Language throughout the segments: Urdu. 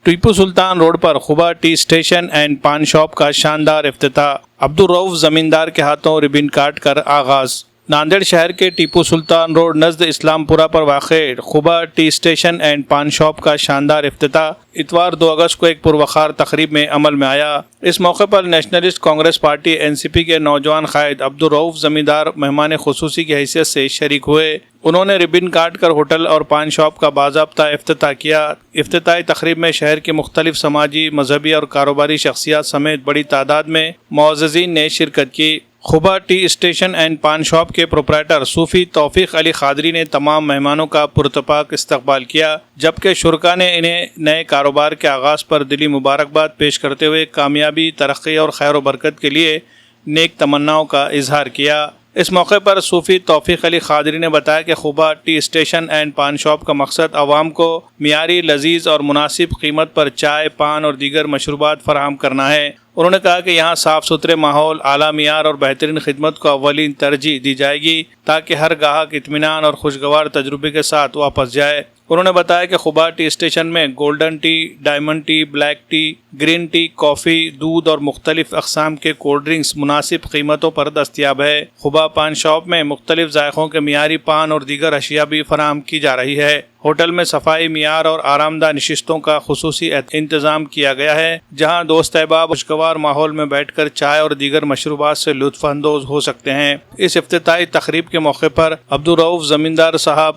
ٹیپو سلطان روڈ پر Khuba tea station and paan shop کا شاندار افتتاح، عبدالرؤف زمیندار کے ہاتھوں ربن کاٹ کر آغاز۔ ناندیڑ شہر کے ٹیپو سلطان روڈ نزد اسلام پورہ پر واقع خوبا tea station and paan shop کا شاندار افتتاح اتوار 2 اگست کو ایک پروقار تقریب میں عمل میں آیا۔ اس موقع پر نیشنلسٹ کانگریس پارٹی NCP کے نوجوان قائد عبدالرؤف زمیندار مہمان خصوصی کی حیثیت سے شریک ہوئے۔ انہوں نے ربن کاٹ کر ہوٹل اور پان شاپ کا باضابطہ افتتاح کیا۔ افتتاحی تقریب میں شہر کے مختلف سماجی، مذہبی اور کاروباری شخصیات سمیت بڑی تعداد میں معززین نے شرکت کی۔ خوبا tea station and paan shop کے پروپرائٹر صوفی توفیق علی قادری نے تمام مہمانوں کا پرتپاک استقبال کیا، جبکہ شرکاء نے انہیں نئے کاروبار کے آغاز پر دلی مبارکباد پیش کرتے ہوئے کامیابی، ترقی اور خیر و برکت کے لیے نیک تمناؤں کا اظہار کیا۔ اس موقع پر صوفی توفیق علی قادری نے بتایا کہ Khuba tea station and paan shop کا مقصد عوام کو معیاری، لذیذ اور مناسب قیمت پر چائے، پان اور دیگر مشروبات فراہم کرنا ہے۔ انہوں نے کہا کہ یہاں صاف ستھرے ماحول، اعلیٰ معیار اور بہترین خدمت کو اولین ترجیح دی جائے گی تاکہ ہر گاہک اطمینان اور خوشگوار تجربے کے ساتھ واپس جائے۔ انہوں نے بتایا کہ خوبا ٹی اسٹیشن میں golden tea, diamond tea, black tea, green tea, coffee, دودھ اور مختلف اقسام کے کولڈ ڈرنکس مناسب قیمتوں پر دستیاب ہے۔ خوبا پان شاپ میں مختلف ذائقوں کے معیاری پان اور دیگر اشیاء بھی فراہم کی جا رہی ہے۔ ہوٹل میں صفائی، معیار اور آرام دہ نشستوں کا خصوصی انتظام کیا گیا ہے، جہاں دوست احباب خوشگوار ماحول میں بیٹھ کر چائے اور دیگر مشروبات سے لطف اندوز ہو سکتے ہیں۔ اس افتتاحی تقریب کے موقع پر عبدالرؤف زمیندار صاحب،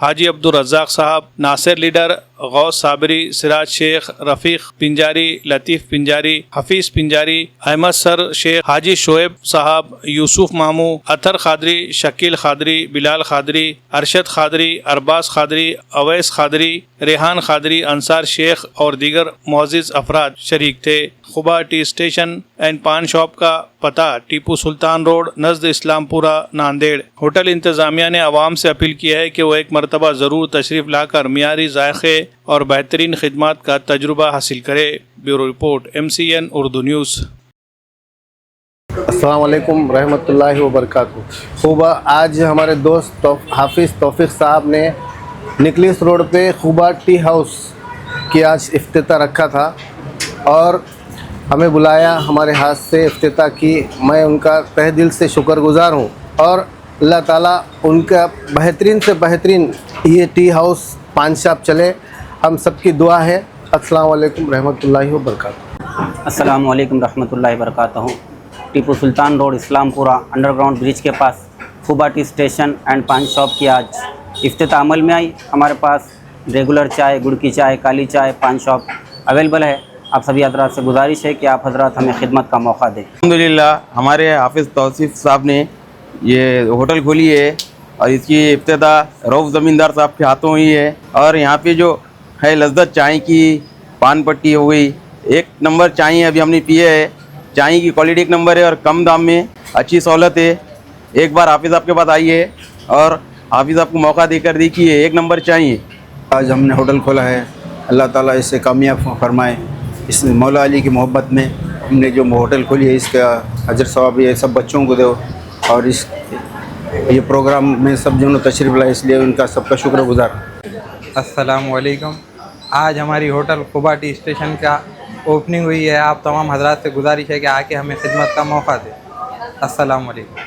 حاجی عبدالرزاق صاحب، ناصر لیڈر غوث صابری، سراج شیخ، رفیق پنجاری، لطیف پنجاری، حفیظ پنجاری، احمد سر شیخ، حاجی شعیب صاحب، یوسف مامو، اطہر قادری، شکیل قادری، بلال قادری، ارشد قادری، ارباز قادری، اویس قادری، ریحان قادری، انصار شیخ اور دیگر معزز افراد شریک تھے۔ خوبا tea station and paan shop کا پتہ ٹیپو سلطان روڈ نزد اسلام پورہ، ناندیڑ۔ ہوٹل انتظامیہ نے عوام سے اپیل کیا ہے کہ وہ ایک مرتبہ ضرور تشریف لا کر معیاری ذائقے اور بہترین خدمات کا تجربہ حاصل کرے۔ Bureau report MCN Urdu news. السلام علیکم رحمۃ اللہ وبرکاتہ۔ خوبا آج ہمارے دوست حافظ توفیق صاحب نے نکلیس روڈ پہ خوبا ٹی ہاؤس کی آج افتتاح رکھا تھا اور ہمیں بلایا، ہمارے ہاتھ سے افتتاح کی۔ میں ان کا تہ دل سے شکر گزار ہوں اور اللہ تعالیٰ ان کا بہترین سے بہترین یہ ٹی ہاؤس پان شاپ چلے، ہم سب کی دعا ہے۔ السلام علیکم رحمۃ اللہ وبرکاتہ۔ السلام علیکم رحمۃ اللہ وبرکاتہ۔ ٹیپو سلطان روڈ اسلام پورہ انڈر گراؤنڈ برج کے پاس خوبا tea station and paan shop کی آج افتتاح عمل میں آئی۔ ہمارے پاس ریگولر چائے، گڑ کی چائے، کالی چائے، پان شاپ اویلیبل ہے۔ آپ سبھی حضرات سے گزارش ہے کہ آپ حضرات ہمیں خدمت کا موقع دیں۔ الحمدللہ ہمارے حافظ توصیف صاحب نے یہ ہوٹل کھولی ہے اور اس کی ابتدا رؤف زمیندار صاحب کے ہاتھوں ہوئی ہے، اور یہاں پہ جو ہے لذت چائے کی، پان پٹی ہو گئی، ایک نمبر چائے ابھی ہم نے پیے ہے۔ چائے کی کوالٹی ایک نمبر ہے اور کم دام میں اچھی سہولت ہے۔ ایک بار حافظ آپ کے پاس آئیے اور حافظ آپ کو موقع دے کر دیکھیے، ایک نمبر چائے۔ آج ہم نے ہوٹل کھولا ہے، اللہ تعالیٰ اس سے کامیاب فرمائے۔ اس مولا علی کی محبت میں ہم نے جو ہوٹل کھولی ہے، اس کا اجر ثواب یہ سب بچوں کو دو، اور اس یہ پروگرام میں سب جو تشریف لائے، اس لیے ان کا سب کا شکر گزار۔ السلام علیکم۔ آج ہماری ہوٹل خوبا ٹی اسٹیشن کا اوپننگ ہوئی ہے۔ آپ تمام حضرات سے گزارش ہے کہ آ کے ہمیں خدمت کا موقع دیں۔ السلام علیکم۔